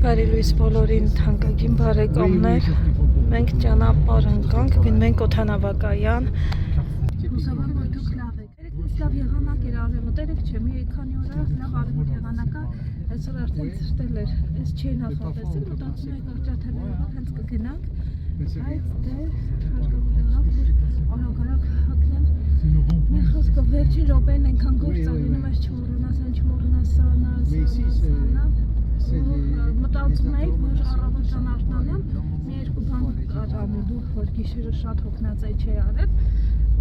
Բարի լույս բոլորին թանկագին բարեկամներ, մենք ճանապարհ ընկանք, մենք օդանավակայան։ Հուսով եմ, որ դուք լավ եք։ Երեկ լավ եղանակ էր արևոտ, չէ, մի քանի օր լավ արևոտ եղանակա, այսօր արդեն ցրտել էր, այս չի նախատեսել, մտածում եք արճաթելներով հենց կգնանք, բայց դե հարկավոր եղավ, որ արագ հագնեմ։ Մի խոսքով վերջին րոպեին այնքան գործ ալինում ես չմոռանաս սանա։ Մտածում էի, որ առավոտյան արթնանամ, մի երկու բան անելու, որ գիշերը շատ հոգնած էի չի արել,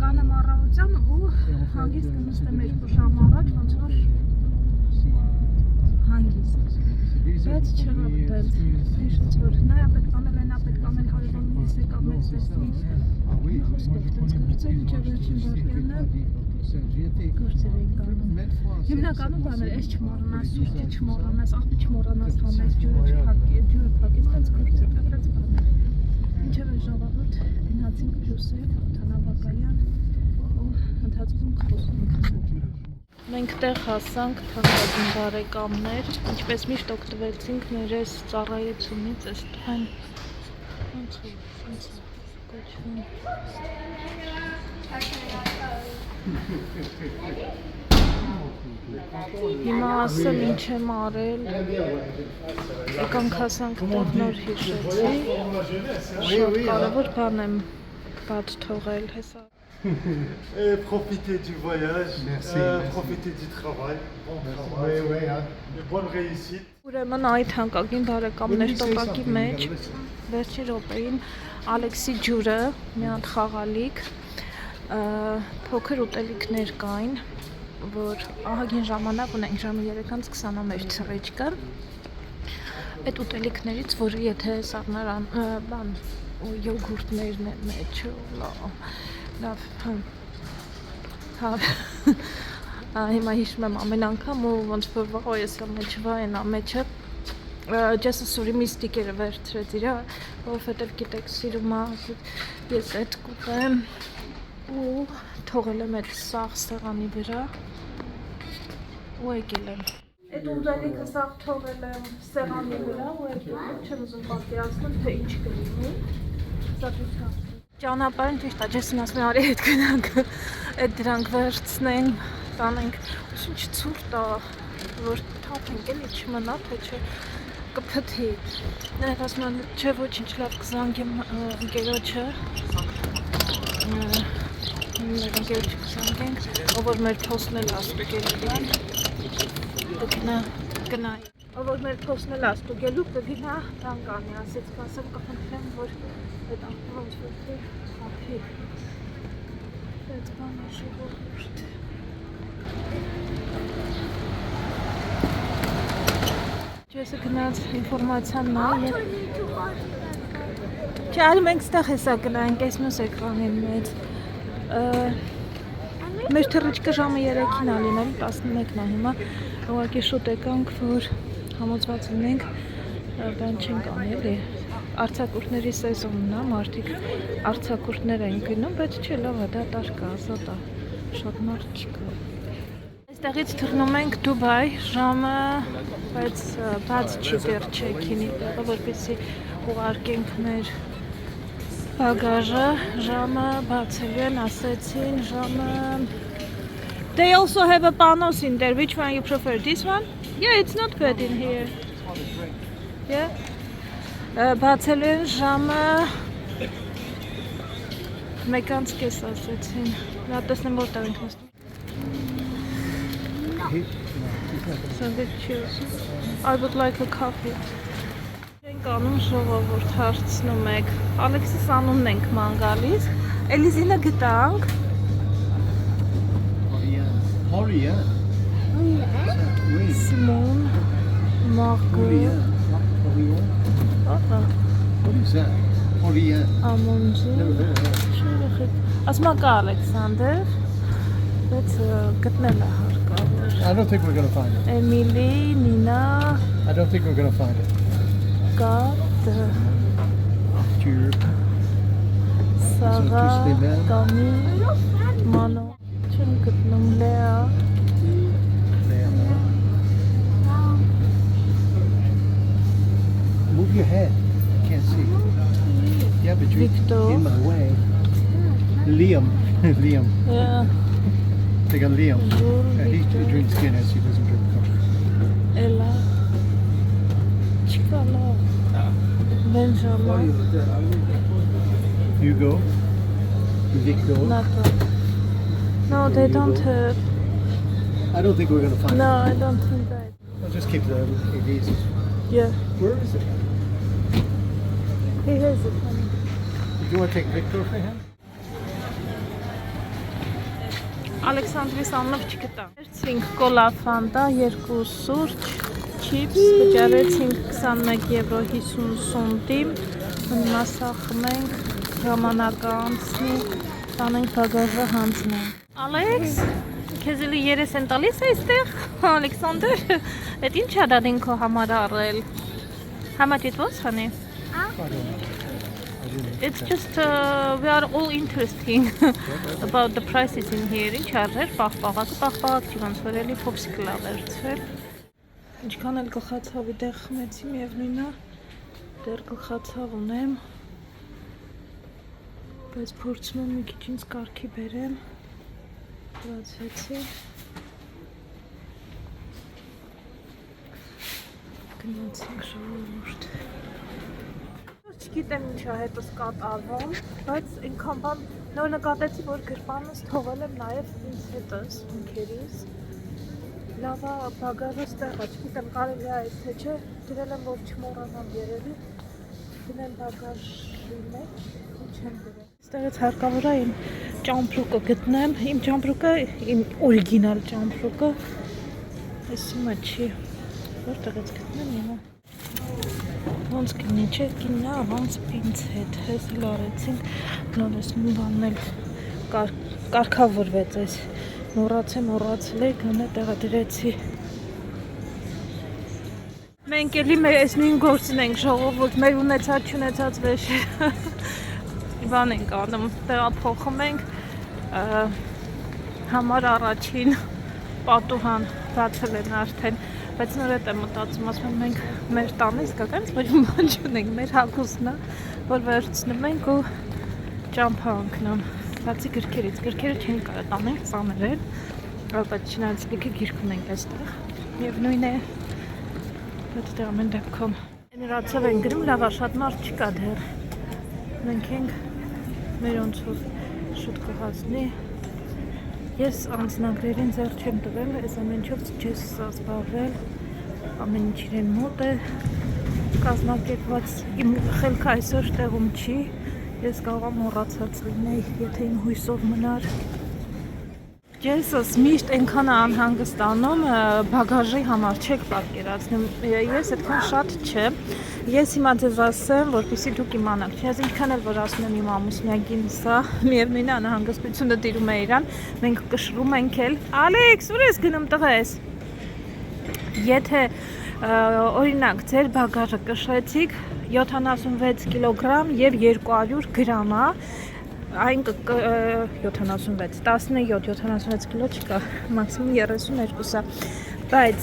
կանեմ առավոտյան ու հանգիստ կնստեմ 2 ժամ առաջ, ոնց որ հանգիստ, բայց չեղավ դել, հիշեց, որ նայա պետք անել, այնա պետք անել, հարևանումից եկավ մեզ տեսնի, մի խոսքով տենց գործեր, մինչև վերջին վարկյանը գործեր էին կանում, հիմնականում բաներ, ես չմոռանաս, սուրճը չմոռանաս, աղբի չմոռանաս հանես, ջուրը փակես, տենց գործեր, տենց բաներ, մինչև այս ժողովուրդ գնացինք Բրյուսել, օդանավակայան ու ընթացքում խոսում ենք։ Մենք տեղ հասանք թանկագին բարեկամներ, ինչպես միշտ օգտվեցինք մեր այս ծառայությունից, այս տղան ոնց է կոչվում։ Հիմա ասեմ ինչ եմ արել, եկանք հասանք տեղ նոր հիշեցի, շատ կարևոր բան եմ բաց թողել հեսա։ Profitez du voyage, profitez du travail, bonne réussite. Ուրեմն այդ թանկագին բարեկամներ տոպակի մեջ վերջի րոպեին Ալեքսի ջուրը մի հատ խաղալիք փոքր ուտելիքներ կային, որ ահագին ժամանակ ունենք ժամը 3:20 մեր ցրեջկը այդ ուտելիքներից, որը եթե սառնարան բան ու յոգուրտներն են մեջ լավ հիմա հիշում եմ ամեն անգամ ու ոնց որ վաղ ես մեջվա են ամեջը ջեսը սուրի մի ստիկերը վերցրեց իրա, որովհետև գիտեք սիրում է ես այդ կուտեմ ու թողել եմ այդ սաղ սեղանի վրա ու եկել եմ այդ ուտելիքը սաղ թողել եմ սեղանի վրա ու եկել եմ չեմ ուզում պատկերացնել թե ինչ կլինի ճանապարհին ճիշտ է ջեսին ասում է արի հետ գնանք այդ դրանք վերցնեն տանենք ինչ ցուրտ է որ թափենք էլի չմնա թե չէ կփթի նրանք ասում են չէ ոչինչ լավ կզանգեմ ընկերոջը մեր ընկերոջը կզանգենք ով որ մեր փոստն էլ աստուգելու կգնայի ով որ մեր փոստն էլ աստուգելու կգնա տան կանի ասեց կասեմ կխնդրեմ որ այդ ոնց որ հապի այդ բանը շուտ Ջեսը գնաց ինֆորմացիան նայ Չէ, այլ մենք ստեղ հեսա գնանք, այս մյուս էկրանին մեջ մեր թռիչքը ժամը 3-ին ա լինել, 11-ն է հիմա ուղղակի շուտ եկանք, որ համոզված լինենք բան չենք անի էլի արձակուրդների սեզոնն է, մարդիկ արձակուրդներ են գնում, բայց չէ լավ է, դա տարկա, ազատ է, շատ մարդ չկա Այստեղից թռնում ենք Դուբայ, ժամը, բայց բաց չի դեռ չեքինի տեղը, որպեսզի ուղարկենք մեր բագաժը, ժամը բացելու են, ասեցին, ժամը They also have a panos in there, which one you prefer, this one? Yeah, it's not bad in here Yeah Բացելու են ժամը 1:30 ասեցին, նա տեսնեմ որտեղ ենք նստում I would like a coffee. Ենք անում ժողովուրդ հարցնում եք Ալեքսիս անունն ենք ման գալիս Էլիզինը գտանք Սիմոն Մարգոտ Ամոնջի Ասմա կա Ալեքսանդր բայց գտնել է հարկավոր I don't think we're going to find it. Emily, Nina I don't think we're going to find it. Got Arthur. Sarah, Camille, Mano Չեմ գտնում Լեա your head. I can't see. Yeah, but you're Victor. in my way. Liam. Liam. Yeah. They got Liam. He Victor. drinks Guinness. He doesn't drink coffee. Ella. Chicala. Benjamin. Hugo. Victor. Nata. No, they don't have. I don't think we're gonna find No, it. I don't think that. I'll just keep the AVs. Yeah. Where is it? He has it. Do you want to take Victor for him? Ալեքսանդրիս անունով չգտա։ Վերցրինք կոլա ֆանտա, 2 սուրճ, չիփս, վճարեցինք 21 եվրո 50 սենտիմ, մասա խմենք, ժամանակը անցնի, տանենք բագաժը հանձնենք։ Ալեքս, քեզ էլի երես են տալիս այստեղ, Ալեքսանդր, այդ ինչ ա դա դին քո համար առել։ How much it was, honey? I don't know. It's just we are all interesting about the prices in here. Ինչ արժեր, պաղպաղակ չի ոնց որ էլի popsicle ա վերցրել։ Ինչքան էլ գլխացավի դեղ խմեցի, միևնույնն է, դեռ գլխացավ ունեմ։ Բայց փորձում եմ մի քիչ ինձ կարգի բերեմ։ Լացեցի։ Գնացինք ժողովուրդ։ Չգիտեմ ինչա հետս կատարվում, բայց ինքան բան նոր նկատեցի, որ գրպանս թողել եմ նաև ինձ հետս, ինքերիս։ Լավա բագաժը ստեղ է, չգիտեմ կարելի է այդ թե չէ, դրել եմ որ չմոռանամ երևի, դնել բագաժի մեջ, ու չեմ դրել։ Ստեղից հարկավոր է իմ ճամպրուկը գտնեմ, իմ ճամպրուկը, իմ օրիգինալ ճամպրուկը, այսի մեջ չի, որտեղից գտնեմ հիմա։ Ոնց կինի չէ, կինա ոնց պինց հետ, հես էլ արեցինք, նորես մի բանն էլ կարգավորվեց այս, մոռացել էի, գնա տեղը դրեցի։ Մենք էլի այս նույն գործին ենք ժողովուրդ, մեր ունեցած չունեցած վեշերը բան ենք անում, տեղափոխում ենք, համար առաջին պատուհան բացել են արդեն, բայց նոր հետ եմ մտածում, ասում եմ մենք մեր տանից կգանք, որ բան չունենք, մեր հագուստն է, որ վերցնում ենք ու ճամփա ընկնում։ Բացի գրքերից, գրքերը չեն կարող տանենք, ծանր են, բայց չնայած լիքը գիրք ունենք այստեղ։ Միևնույն է, բայց դե ամեն դեպքում էներացիվ են գրում, լավ, շատ մարդ չկա դեռ։ Մենք ենք մեր ոնց որ շուտ կհասնի։ Ես անձնագրերին ձեռ չեմ տվել, այս ամեն ինչով չես զբաղվել, ամեն ինչ իրեն մոտ է կազմակերպված, իմ խելքը այսօր տեղում չի, ես կարող եմ մոռացած լինեի, եթե իմ հույսով մնար։ Եսս միշտ այնքան անհանգստանում բագաժի համար չեք պատկերացնում, ես այդքան շատ չեմ, ես հիմա ձեզ ասեմ, որպեսզի դուք իմանաք, չես ինչքան էլ որ ասում եմ իմ ամուսնյակին սա, միևնույն է անհանգստությունը տիրում է իրան, մենք կշռում ենք էլ, Ալեքս, ուր ես գնում տղես, եթե օրինակ ձեր բագաժը կշռեցիք 76 կիլոգրամ և 200 գրամ է, այն 76, 17-76 կիլո չկա, մաքսիմում 32 է, բայց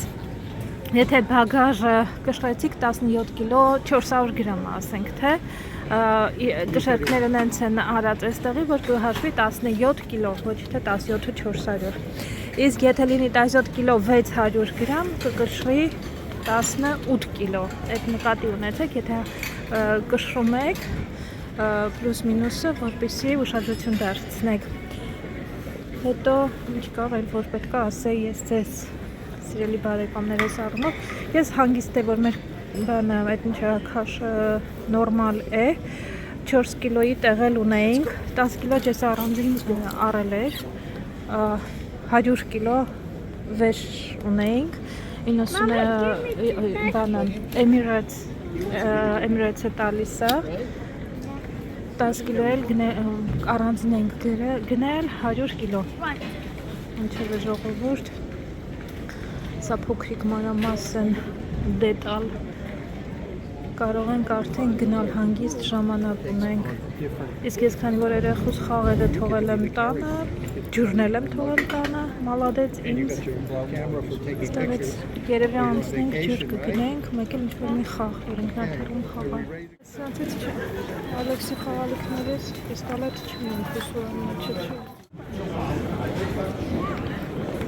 եթե բագաժը կշռեցիք 17 կիլո 400 գրամ ասենք թե, կշերքները նենց են արած այստեղի, որ կհաշվի 17 կիլո, ոչ թե 17-400, իսկ եթե լինի 17 կիլո 600 գրամ, կկշռի 18 կիլո, այդ նկատի ունեցեք, եթե կշռում եք, պլուս մինուսը, որպեսզի ուշադրություն դարձնեք։ Հետո ինչ կա էլ որ պետք է ասեի ես ձեզ սիրելի բարեկամներս առումով, ես հանգիստ է որ մեր բանը այդ ինչա քաշը նորմալ է, 4 կիլոյի տեղել ունեինք, 10 կիլո ջես առանձին առել էր, 100 կիլո վեշ ունեինք, 90 բանը Emirates-ը տալիս է, 10 կիլո էլ առանձին ենք գնել 100 կիլո, ինչև է ժողովուրդ, սա փոքրիկ մանրամասն դետալ կարող ենք արդեն գնալ հանգիստ ժամանակ ունենք։ Իսկ ես քանի որ երեխուս խաղերը թողել եմ տանը, ջուրնել եմ թողել տանը, մալադեց ինձ։ Ստեղից երևի անցնենք ջուր կգնենք, մեկ էլ ինչ-որ մի խաղ, որ ինքնաթիռում խաղալ։ Սրանցից չէ, Ալեքսի խաղալիքներից պիստոլետ չունեմ, հուսուրան մեջը չի։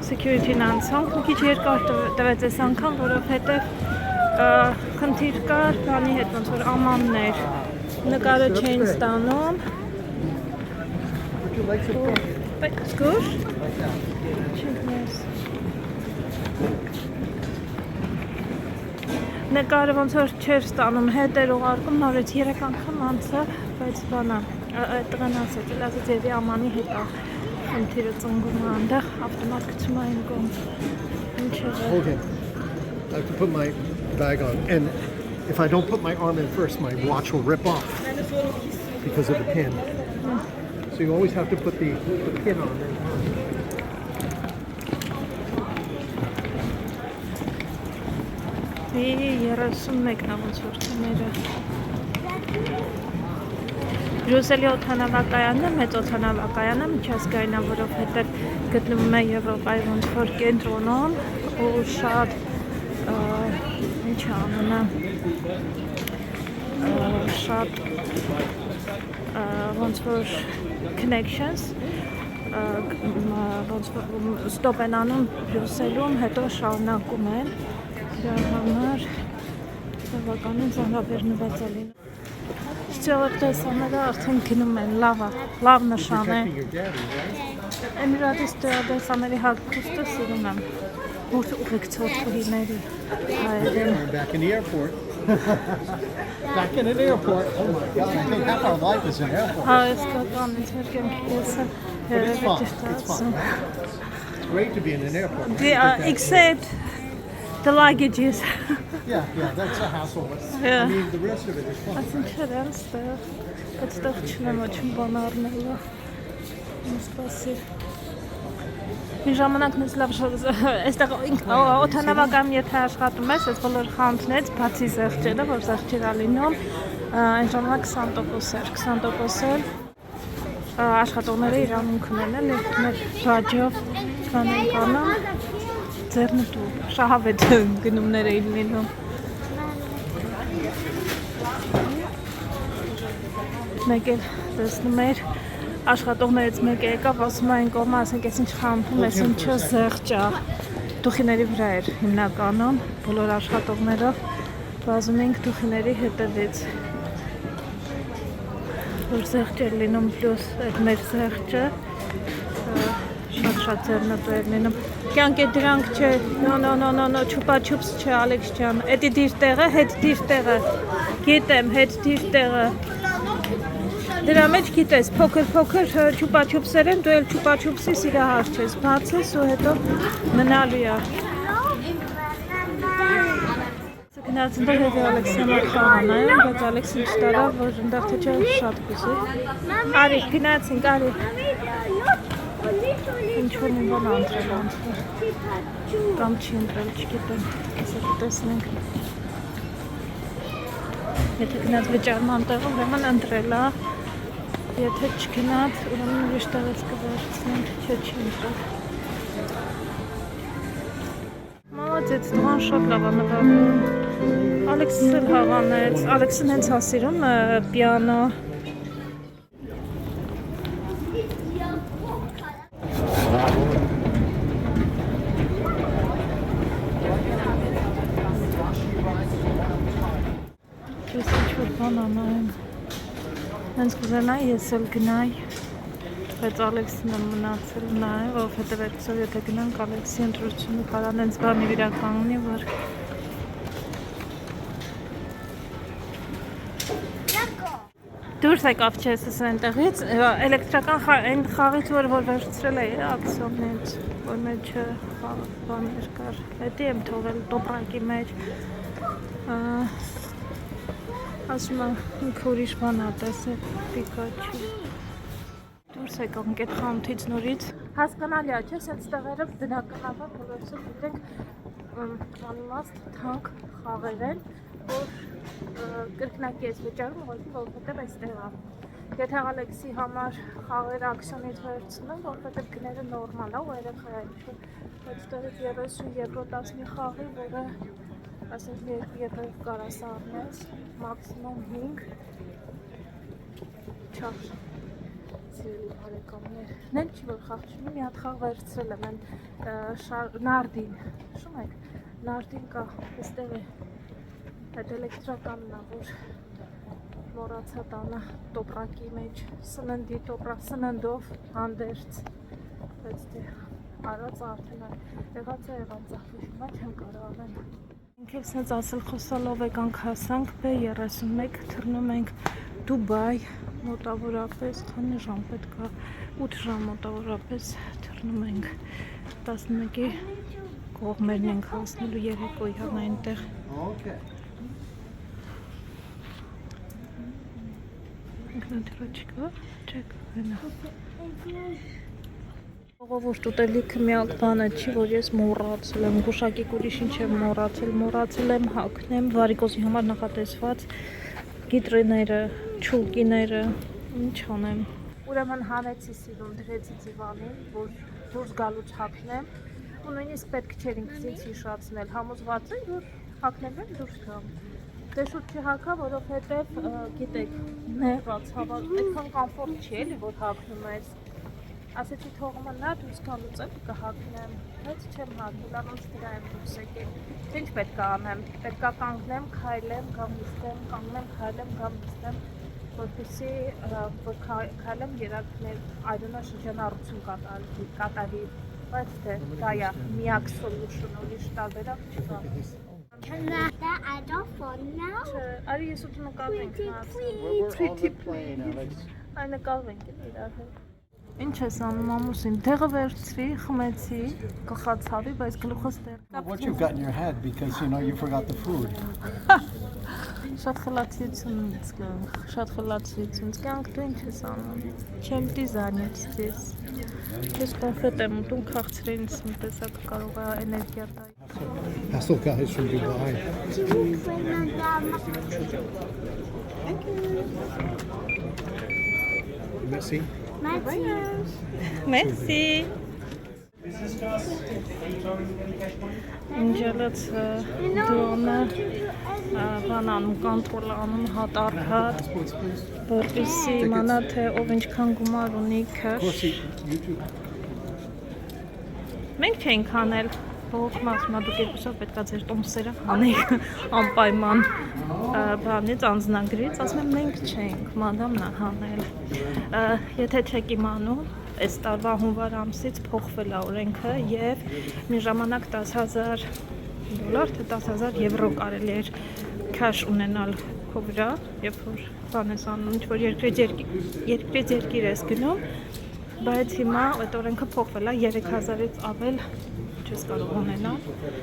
Security-ն անցանք, մի քիչ երկար տվեց այս անգամ, որովհետև խնդիր կար բանի հետ, ոնց որ ամաններ, նկարը չէին ստանում։ Զգուր։ Նկարը ոնց որ չէր ստանում, հետ էր ուղարկում, նորից 3 անգամ անցավ, բայց բանա, տղան ասեց, ասեց եվի ամանի հետ խնդիրը ծնգում է անդեղ, ավտոմատ գցում այն կողմ, ինչ եղել։ Okay. I have to put my bag on. And if I don't put my arm in first, my watch will rip off because of the pin. So you always have to put the pin on there. Երեսունմեկն է ոնց որ թները։ Բրյուսելի օդանավակայանը, մեծ օդանավակայանը միջազգային է, որովհետև գտնվում է Եվրոպայի ոնց որ կենտրոնում ու շատ ինչ ամենա շատ ոնց որ connections ոնց որ ստոպ են անում Բրյուսելում, հետո շարունակում են դրա համար բավականին ծանրաբեռնված է լինում։ Ստյուարդեսաները արդեն գնում են, լավ նշան է։ Էմիրատի ստյուարդեսաների հագուստը սիրում եմ։ Որ ուղեկցող թուրիների հայերեն։ Back in the airport. Back in an airport. Oh my God, I think half our life is in airport. Հա, իսկական ինձ մեր կյանքի կեսը երևի ճշտացում։ It's great to be in an airport. Except the luggages. Yeah, that's a hassle. But Yeah. I mean, the rest of it is fun. Ասին չէր ստեղ, այդտեղ չունեմ ոչմ բան առնելու։ Սպասի։ Մի ժամանակ մեծ լավ այստեղ օդանավակայանում եթե աշխատում ես, այս բոլոր խանութներից բացի զեղչերը, որ զեղչեր է լինում, այն ժամանակ 20% էր աշխատողները իրանունք ունեն, էլի մեր բաջով կանենք անում, ձեռնտու, շահավետ գնումներ էին լինում։ Մեկ էլ տեսնում էր աշխատողներից մեկը եկավ, ասում այն կողմը, ասենք, ես ինչ խանութում ես, ինչը զեղչ է, դուխիների վրա էր հիմնականում, բոլոր աշխատողներով վազում էինք դուխիների հետևից, որ զեղչ էր լինում, պլյուս այդ մեր զեղչը, շատ ձեռնտու էր լինում, կյանք է դրանք չէ, no, չուպա-չուպս չէ, Ալեքս ջան, էդի դիր տեղը, հետ դիր տեղը, գետեմ, հետ դիր տեղը, դրա մեջ գիտես, փոքր չուպա-չուպսեր են, դու էլ չուպա-չուպսի սիրահար չես, բացես ու հետո մնալու է։ Գնաց ընդեղ հետի Ալեքսի համար խաղան է, բայց Ալեքսին չտարավ, որ ընդեղ թե չէ շատ կուզի։ Արի, գնացինք, արի։ Ինչ-որ մի բան անտրել անցվեր, կամ չի ընտրել, չգիտեմ, կեսը կտեսնենք։ Եթե գնաց վճարման տեղը, ուրեմն ընտրել է, եթե չգնաց, ուրեմն ուրիշ տեղից կվերցնենք, չէ չի ընտրել։ Մալացեց, տղան շատ լավ է նվագում։ Ալեքսը էլ հավանեց, Ալեքսն հենց հասիրում պիանո։ Ես ինչ-որ բան անայեմ, հենց կուզենայի ես էլ գնայի, բայց Ալեքսին եմ մնացել նայ, որովհետև այդպիսով եթե գնանք Ալեքսի ընտրությունը կարան հենց բանի վիրականգնի, որ դուրս եկավ չես այնտեղից, էլեկտրական այն խաղից, որ վերցրել էի ակսիոնից, որ մեջը բաներ կար, հետի եմ թողել տոպրակի մեջ, ասում եմ ինքը ուրիշ բան է տեսել, Պիկաչու։ Դուրս եկանք այդ խանութից նորից, հասկանալի է, չէ՞, սենց տեղերը բնականաբար բոլորսը գիտենք անիմաստ թանկ խաղեր են, որ կրկնակի ես վճարում, որովհետև այստեղ է։ Եթե Ալեքսի համար խաղերը ակսիոնից վերցնեմ, որովհետև գները նորմալ է ու երեխա է, այստեղից 30 եվրո 10 խաղի, որը ասենք 2 եվրո կարաս առնես, մաքսիմում 5 չար սիրելի բարեկամներ։ Նեն չի որ խաղ չունի, մի հատ խաղ վերցրել եմ նարդին, շում եք, նարդին կա, այստեղ է, այդ էլեկտրականն է, որ մորացա տանը տոպրակի մեջ, սննդի տոպրակ, սննդով հանդերձ, բայց դե արած արդեն եղած է, ախուշումա չեմ կարող անեմ։ Մենք էլ սենց ասել խոսալով եկանք հասանք B31, թռնում ենք Դուբայ, մոտավորապես, քանի ժամ պետք է, 8 ժամ մոտավորապես թռնում ենք 11-ի կողմերն ենք հասնելու երեկոյան այնտեղ։ Ինքնաթրոջիկա, չեք վենա։ Ողովուրդ ուտելիքը միակ բանը չի, որ ես մոռացել եմ, գուշակիկ ուրիշին չեմ մոռացել եմ հագնեմ վարիկոզի համար նախատեսված գիտրիները, չուլկիները, ինչ անեմ։ Ուրեմն հանեցի սիրուն, դրեցի ձիվանին, որ դուրս գալուց հագնեմ, ու նույնիսկ պետք չէր ինքսից հիշացնել, համոզված եմ, որ հագնեմ եմ դուրս գամ։ Դե շուտ չհագա, որովհետև գիտեք, նեղաց, այդքան կամֆորտ չի էլի, որ հագնում ես։ Ասեցի թողումը նա դուրս գալուց եմ կհագնեմ, բայց չեմ հագնել, անոնց դրա եմ դուրս եկել։ Ինչ պետք է անեմ, պետք է կանգնեմ, քայլեմ, կամ նստեմ, կանգնեմ, քայլեմ, կամ նստեմ, որպեսզի որ քայլեմ երակներ այդոնա շրջանառություն կատարի, բայց դե դա է միակ solution, ուրիշ տարբերակ չկա։ Can I add a phone now? Արի ես ուտում նկարվենք այ նկարվենք իրար հետ։ Ինչ ես անում ամուսին, դեղը վերցրի, խմեցի, կխացավի, բայց գլուխս դեռ։ What you've got in your head because you forgot the food. Շատ խլացություն զգանք, դու ինչ ես անում, չեմ դիզայնեց ես, ես կոնֆետ եմ ուտում, քաղցրը ինձ մտեսակ կարող է էներգիա տա։ Hustle guys from Dubai. Messy. Merci. Ինջելած դրոնը բանանում, կոնտրոլ անում հատարհատ, որպեսզի իմանա, թե ով ինչքան գումար ունի քաշ։ Մենք չենք անել, բողոքում ասում դուք երկուսով պետք է ձեր տոմսերը անեք անպայման բանից, անձնագրից, ասում եմ մենք չենք, մադամն է հանել։ Եթե չեք իմանում, այս տարվա հունվար ամսից փոխվել է օրենքը եւ մի ժամանակ $10,000 թե $10,000 կարելի էր քաշ ունենալ քո վրա, երբ որ բան ես անում, ինչ որ երկրից երկիր ես գնում, բայց հիմա այդ օրենքը փոխվել է 3,000-ից ավել չես կարող ունենալ,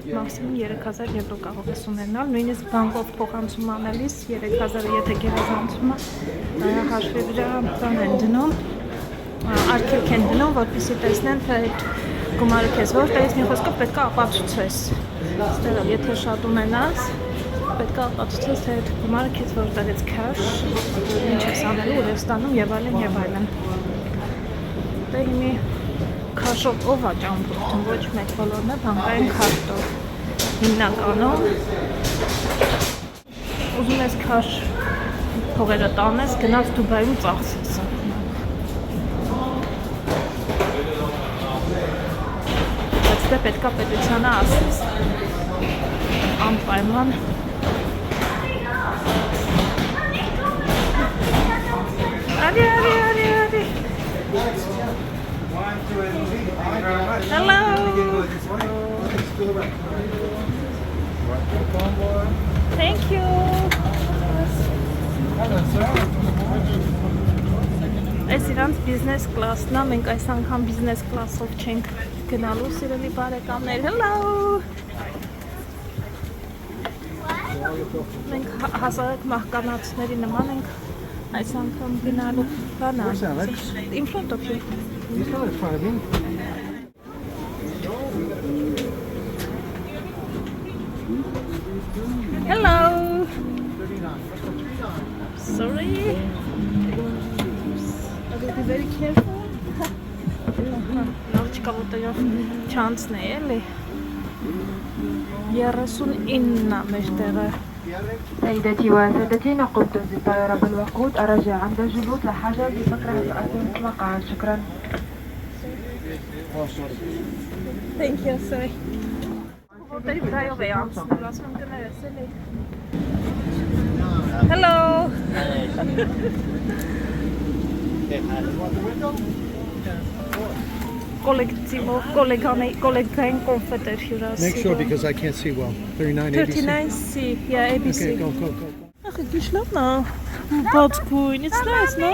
մաքսիմում $3,000 կարող ես ունենալ, նույնիսկ բանկով փոխանցում անելիս 3,000-ը եթե գերազանցումը հաշվի վրա բան են դնում, արգելք են դնում, որպեսզի տեսնեն, թե այդ գումարը քեզ որտեղից, մի խոսքով պետք է ապացուցես, ստեղով, եթե շատ ունենաս, պետք է ապացուցես, թե այդ գումարը քեզ որտեղից քաշ, ինչ ես անելու, ուր ես ստանում եւ այլն։ Դե հիմի քաշով ով է ճամփորդում, ոչ մեկ, բոլորն է բանկային քարտով։ Հիմնականում ուզում ես քաշ փողերը տանես, գնաց Դուբայում ծախսես։ Բայց դե պետք է պետությանը ասես։ Անպայման Արի Hello. Thank you. Այս իրանց բիզնես կլասն է, մենք այս անգամ բիզնես կլասով չենք գնալու, սիրելի բարեկամներ։ Hello. Մենք հասարակ մահկանացիների նման ենք այս անգամ գնալու բանա։ In front of you. He's not in front of me. Hello. 39. Sorry. I'll be very careful. Լավ չկա որտեղով չանցնե էլի 39-ն է մեր տեղը سيدتي وسادتي نقمتم بالطيارة بالوقود أرجع عند الجلوس لحاجة بفكرة تؤثر المقعد شكرا Thank you, sorry. Որտեղի վրայով է անցնում, ասում եմ կներես էլի Hello. Collegային կոնֆետեր հյուրասիրում Make sure because I can't see well. 39 ABC. 39C, yeah, ABC. Okay, go. Ախ, գիշլավն է, բաց գույն, it's nice, no?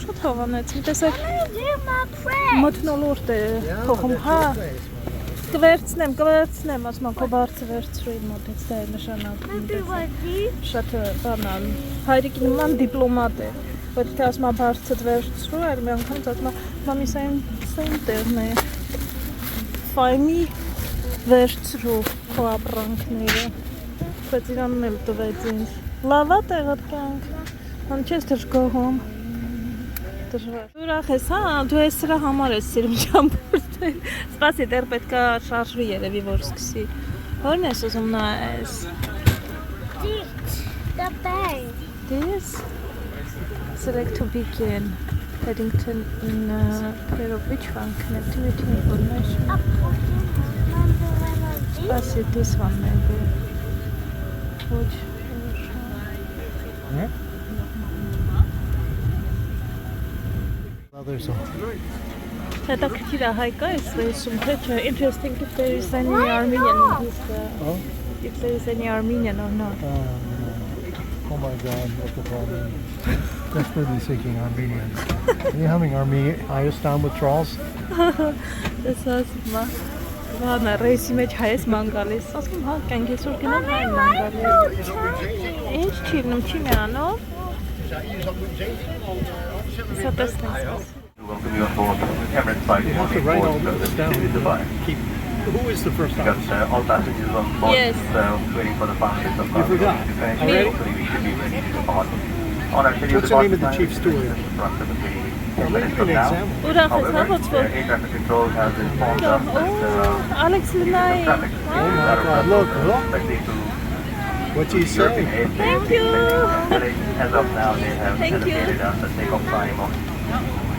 Շատ հավանեցին, տեսեք, մթնոլորտ է փոխում, հա, կվերցնեմ, ասում ան, քո բարձը վերցրու իմ մոտից, դա է նշանակում, շատ բանան, հայրիկի նման դիպլոմատ է, որ թե ասում ան բարձըդ վերցրու, այլ մի անգամ ասում ան, մամի սային տեղն է, ֆայմի վերցրու քո ապրանքները, բայց իրանն էլ տվեց ինձ, լավ է տեղդ կյանք, ան չես դժգոհում, դժվար, ուրախ ես, հա, դու ես սրա համար ես սիրում ճամփորդել, սպասի դեռ պետք է շարժվի երևի որ սկսի, որն ես ուզում նայես, The bag. This? Select to begin. Paddington in pair of which one? Connectivity information. Let's see this one maybe. Which Yeah. Well, there's a հետաքրքիր է հայկա էս լսում թե չէ interesting if there is any Armenian in this Oh. if there is any Armenian or not. Oh my God! Look at Armenian. Desperately seeking Armenians. Are you having Ayastan withdrawals? Տեսած մա Վանա ռեյսի մեջ հայես ման գալիս ասում հա կյանք այսօր գնամ հայ ման գալիս Ինչ չի նում չի միանով Սա տեսնես Welcome you on board Emirates Flight You have to write all this down. to Dubai. Keep. Who is the first We got officer? all passengers on board, Yes. waiting for the passengers of You forgot. to finish. Already? Hopefully we should be ready to depart. On our schedule What's the name of the departure chief time, steward? it's approximately 10 Well, minutes maybe from an now. example. Ուրախ ես հա However, ոնց որ air traffic control has informed us that Ալեքս լնայի traffic Oh my God! Look! especially to What's he European saying? airspace, Thank you. As of now, they have Thank you. allocated us a takeoff time of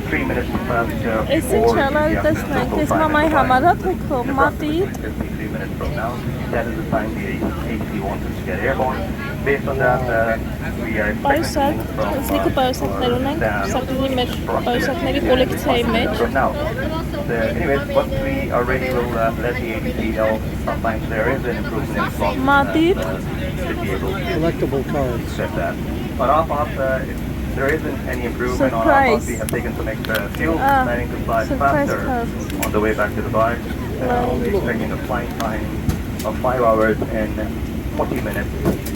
3 minutes per passenger. Էսի before չալալ the տեսնենք local ես time մամայի in Dubai. համար հա թեքով մատի 53 minutes from now. That is the time the AC wants us to get airborne. Based on that, we are Պայուսակ, expecting from զնիկը պայուսակներ ունենք, սակրինի մեր պայուսակների կոլեկցիայի մեջ from now. Anyways, once we are ready, we'll let the ATC know. Sometimes there is an improvement in slot. Madid. Should be able to Collectible cards. set that. On our part, if there isn't any improvement on our part, Surprise. we have taken some extra fuel, Ah, planning to fly surprise faster cards. on the way back to Dubai. We're expecting a flying time of 5 hours and 40 minutes.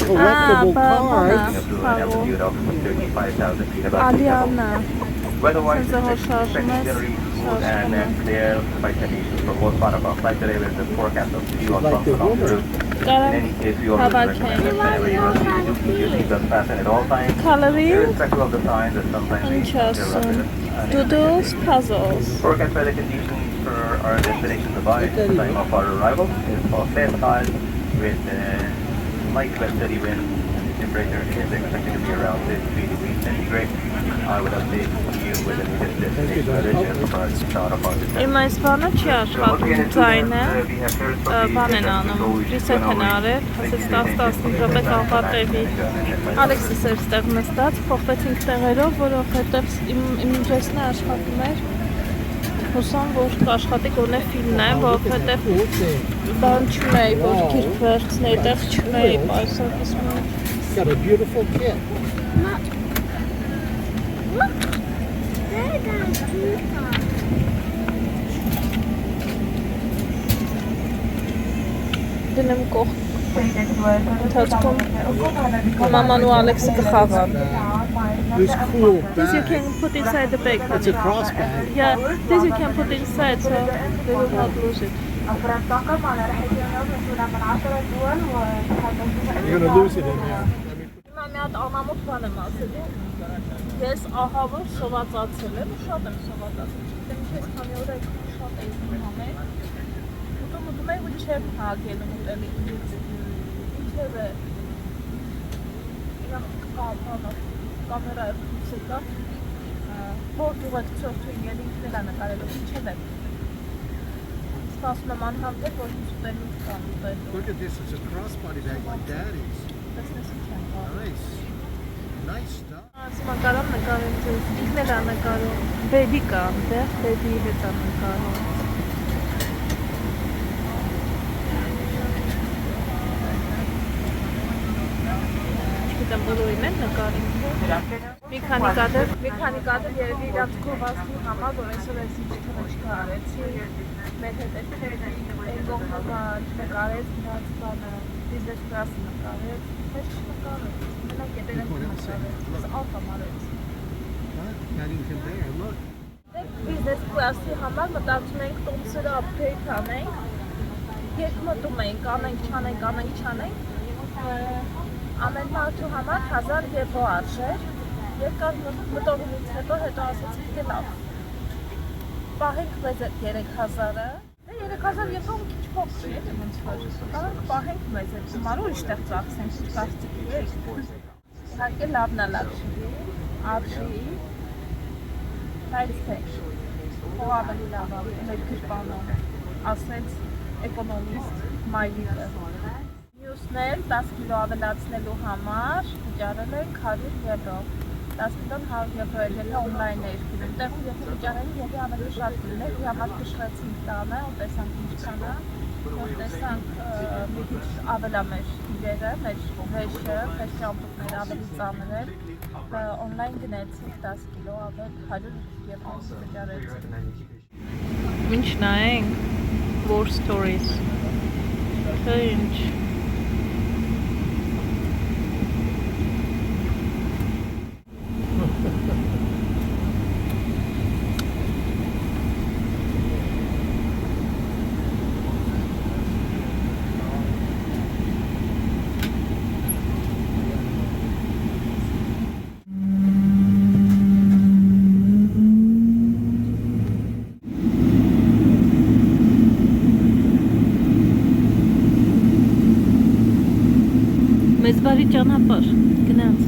Collectible cards. Up to an altitude of 35,000 feet above sea level. Ալիանա Weather-wise, Since the it's whole expecting charge generally mess, smooth and clear flight conditions for most part of our flight today with the forecast of few on Like bumps the along the weather. route. In Կարամ any case, we always How recommend about that whenever you are to keep your seatbelt fastened at all times, Coloring irrespective of the signs that sometimes we Interesting Doodles, puzzles Forecast weather conditions for our destination Dubai at the time of our arrival is for fair skies with light westerly wind. The temperature is expected to be around 33 degrees centigrade. I would update you with the latest destination weather just for a start of our destination. Իմ այս բանը չի աշխատում ձայնը բան են անում reset են արել ասես 10-15 րոպե կապատեվի Ալեքսիս էր ստեղ նստած փոխվեցինք տեղերով որովհետև իմ դրեսն աշխատում էր հուսամ որ կաշխատի գոնե ֆիլմն է որովհետև բան չունեի որ գիրք վերցնեի տեղ չունեի պայուսակից մեջ Got a beautiful kit. They're gonna do that. դնեմ կող Ընթացքում մաման ու Ալեքսը կխաղան This cool This you bag. can put inside the bag. It's a cross bag. Yeah, this you can put inside so they will not lose it. أفراد طاقم على رحلة اليوم مسؤولة من 10 دول You're gonna lose it in there. Հիմա մի հատ անամոթ բան եմ ասել։ Ես ահա որ սովածացել եմ, շատ եմ սովածացել։ Չգիտեմ ինչ ես քանի օր այդ շատ եմ համել։ Ուտում եմ ու չեմ հագել ուտելի։ Ինչևէ։ Իրանք կամերայով ցույց տա։ Որ ուղեկցորդին ինքն է նկարելով ինչևէ։ Սպասում եմ անհամբեր որ ուտելու կամ ուտելու։ Look at this, it's a crossbody bag like daddy's. Տեսնես ինչ եմ։ Nice. Nice stuff. Ասում կարամ նկարեմ ձեզ, ինքն էլ է նկարում, բեբի կա այնտեղ, բեբի հետ է նկարում։ Չգիտեմ բոլորին են նկարին, մի քանի կադր երևի իրանց գովազդի համար, որ այսօր ես ինչ թվեչկա արեցի, մեր հետ էր թերի, այն կողմը նկարեց, նրանց բանը, բիզնես կլասը նկարեց, մեզ չնկարեց, մենակ ետեր ենք նկարեց, ես ալկամ արեց։ Paddington Bear, look. Բիզնես կլասի համար մտածում ենք տոմսերը upgrade անենք, երբ մտում ենք, անենք, չանենք, ամեն մարդու համար 1000 եվրո արժեր, երկար մտորումից հետո ասացինք թե լավ, պահենք մեզ այդ 3000-ը, 3000 եվրո մի քիչ փոքր է, ոնց որ, կարող պահենք մեզ այդ հիմար ուրիշ տեղ ծախսենք, ինչ կարծիքի եք, իհարկե լավն է լաքշրի, արժի, բայց թե, հող ավելի լավ մեր գրպանում, ասեց էկոնոմիստ Մայլիկը։ Մյուսն էլ 10 կիլո ավելացնելու համար վճարել ենք 100 եվրո, 10 կիլոն 100 եվրո էր, եթե օնլայն էր գնում, տեղ եթե վճարել եվի ավելի շատ լիներ, ու համար կշղեցինք տանը, ու տեսանք ինչքան է, որ տեսանք մի քիչ ավելա մեր իրերը, մեր վեշը, վեշի ամպուկները ավելի ծանր էր, օնլայն գնեցինք 10 կիլո ավել 100 եվրո վճարեցինք։ Ինչ նայենք, War Stories, թե ինչ։ Մեզ բարի ճանապարհ, գնանց։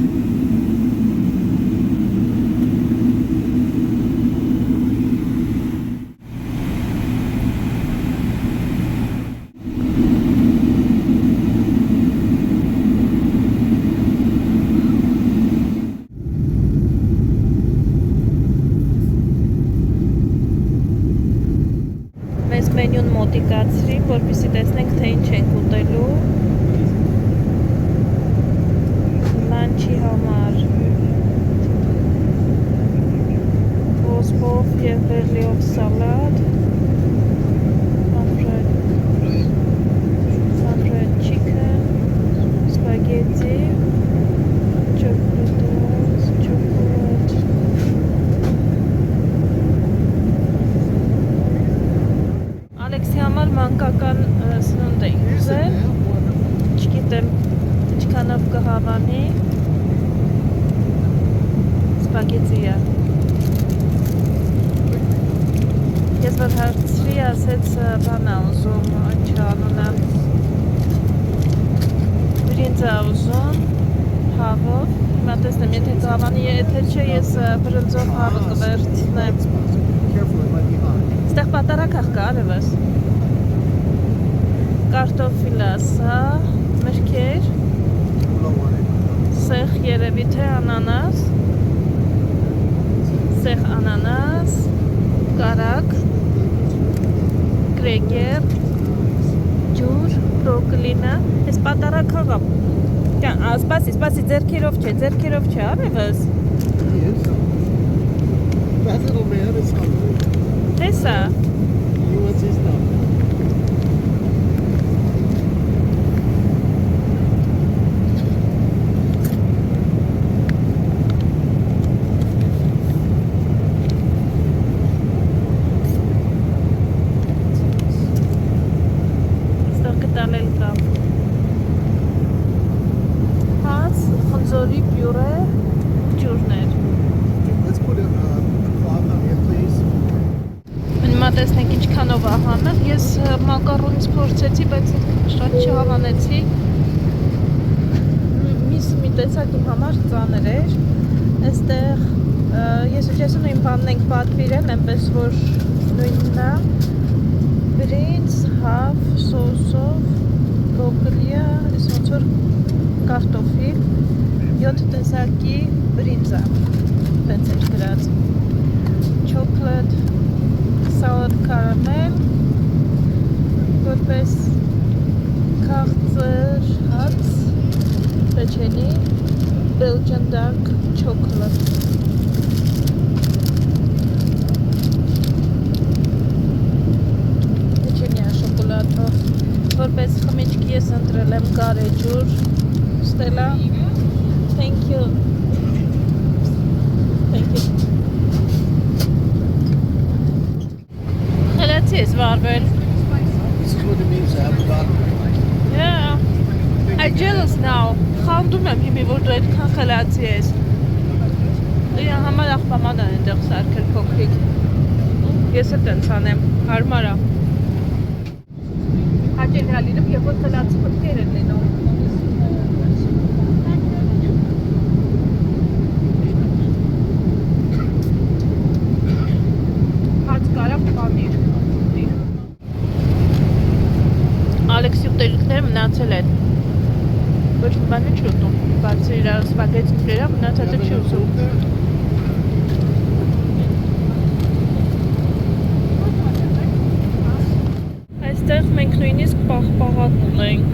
Մեզ մենյուն մոտիկացրի, որպեսզի տեսնենք թե ինչ ենք ուտելու։ Լանչի համար ոսպով և վերլիով սալատ, fried chicken, spaghetti, chocolate. Ալեքսի համար մանկական սնունդ էինք ուզել, չգիտեմ ինչքանով կհավանի, սպագետիա։ Ես որ հարցրի, ասեց բան է ուզում, ինչ անունը, բրինձ է ուզում, հավով, հիմա տեսնեմ, եթե կհավանի, եթե չէ, ես բրնձով հավը կվերցնեմ։ Ստեղ պատարակախ կա, արևս։ Կարտոֆիլա, սա, մրգեր, սեղ երևի թե անանաս, սեղ անանաս, կարակ, գրեգեր, ջուր, բրոկլինը, ես պատարակախ եմ։ Սպասի, ձերքերով չէ, արևս։ That little man is hungry. Տեսա։ He wants his stuff. Ստեղ կտալել կա։ Հաց, խնձորի հիշեցի, բայց շատ չհավանեցի։ Մի տեսակ իմ համար ծանր էր։ Այստեղ ես ու քեզ նույն բանն ենք պատվիրել, այնպես որ նույնն է։ Բրինձ, հավ, սոսով, բրոկոլի, այս ոնց որ կարտոֆիլ, 7 տեսակի բրինձա, տենց էր գրած, chocolate, salad caramel, որպես քաղցր հաց, պեչենի, Belgian dark chocolate. Պեչենիա շոկոլադով, որպես խմիչքի ես ընտրել եմ գարեջուր, Stella. Thank you. Thank you. Խելացի ես վարվել։ This is what it means to have a daughter. Yeah. I'm jealous now. Խանդում եմ հիմի, որ դու այդքան խելացի ես։ Իրա համար աղբաման են այնտեղ սարքել փոքրիկ։ Ես էլ տենց անեմ, հարմար է։ Հաճելի է լինում, երբ որ խելացի մտքեր են լինում։ Ալեքսի ուտելիքները մնացել են։ Ոչ մի բան չի ուտում, բացի իր սպագետիները մնացածը չի ուտում։ Այստեղ մենք նույնիսկ պաղպաղակ ունենք։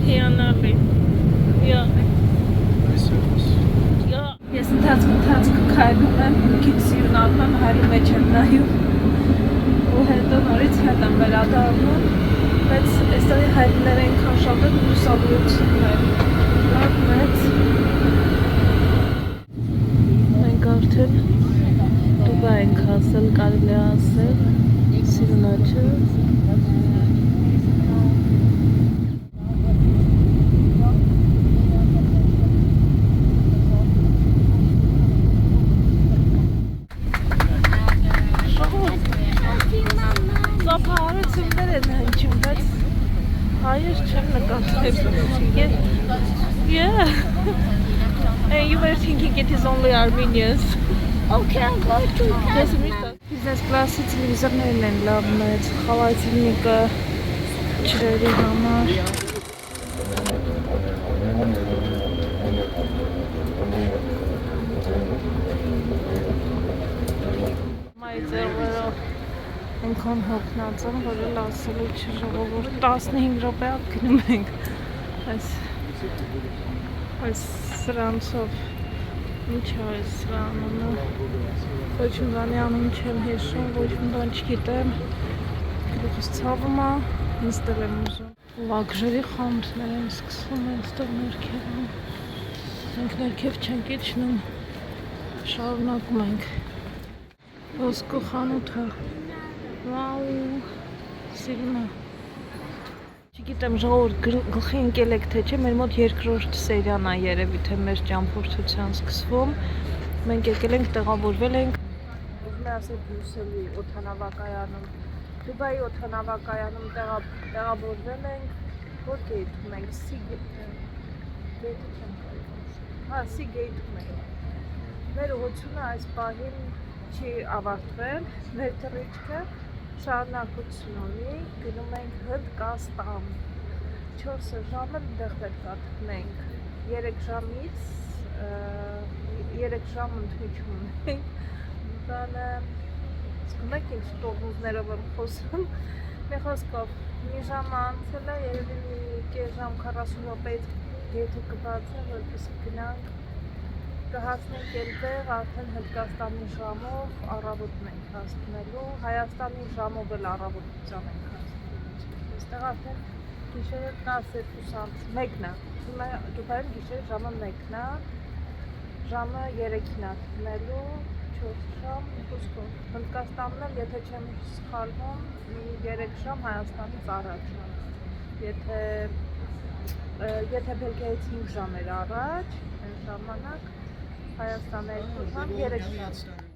Հիանալի։ Ես ընթացք քայլում եմ, քիչ սիրունակում եմ, հարի մեջ եմ նայում ու հետո նորից հետ եմ վերադառնում, բայց այստեղի հայտնիները այնքան շատ են լուսավորությունն է լավ մեծ։ Մենք արդեն Դուբայ ենք հասել, կարելի է ասել, սիրունաչը։ Yeah. And you were thinking it is only Armenians. Okay, I'll go to Business class-ի տելևիզորներն են լավ մեծ, խաղացիլնիկը ջրերի համար։ Մայձերով այնքան հոգնած եմ, որ էլ ասելու չի ժողովուրդ 15 րոպե գնում ենք այս սրանցով, ինչ է այս սրանումը, ոչ մի բանի անուն չեմ հիշում, ոչ մի բան չգիտեմ, գլուխս ցավում է, նստել եմ ուզում։ Լաքժերի խանութներ են սկսվում այստեղ ներքևում, մենք ներքև չենք իջնում, շարունակում ենք։ Ոսկու խանութը, վաու, սիրում է։ Չգիտեմ ժողովուրդ գլխի ընկել եք թե չէ, մեր մոտ երկրորդ սերիան է երևի թե մեր ճամփորդության սկսվում։ Մենք եկել ենք, տեղավորվել ենք։ Ուզում եմ ասել Բրյուսելի օդանավակայանում, Դուբայի օդանավակայանում տեղավորվել ենք, որ գեյթում ենք, Seagate-ում ենք։ Մեր ուղղությունը այս պահին չի ավարտվել, մեր թռիչքը շարունակություն ունի, գնում ենք Հնդկաստան, 4 ժամը դեղ պետք է թքնենք, 3 ժամից 3 ժամ ընդմիջում ունենք, բանը զգում եք ինչ տորմուզներով եմ խոսում, մի խոսքով, մի ժամ անցել է, երևի մի կես ժամ 40 րոպեից գեթը կբացը, որպեսզի գնանք, կհասնենք երբեղ արդեն Հնդկաստանի ժամով առավոտն ենք հասնելու, Հայաստանի ժամով էլ առավոտության ենք հասնելու, այստեղ արդեն գիշերը 12:01-ն է, Դուբայում գիշերը ժամը 1-ն է, ժամը 3-ն է թքնելու, 4 ժամ, խոսքով, Հնդկաստանն էլ, եթե չեմ սխալվում, 3 ժամ Հայաստանից առաջ է, եթե Բելգիայից 5 ժամ էր առաջ, այն ժամանակ Հայաստանը 2 ժամ, 3 ժամ։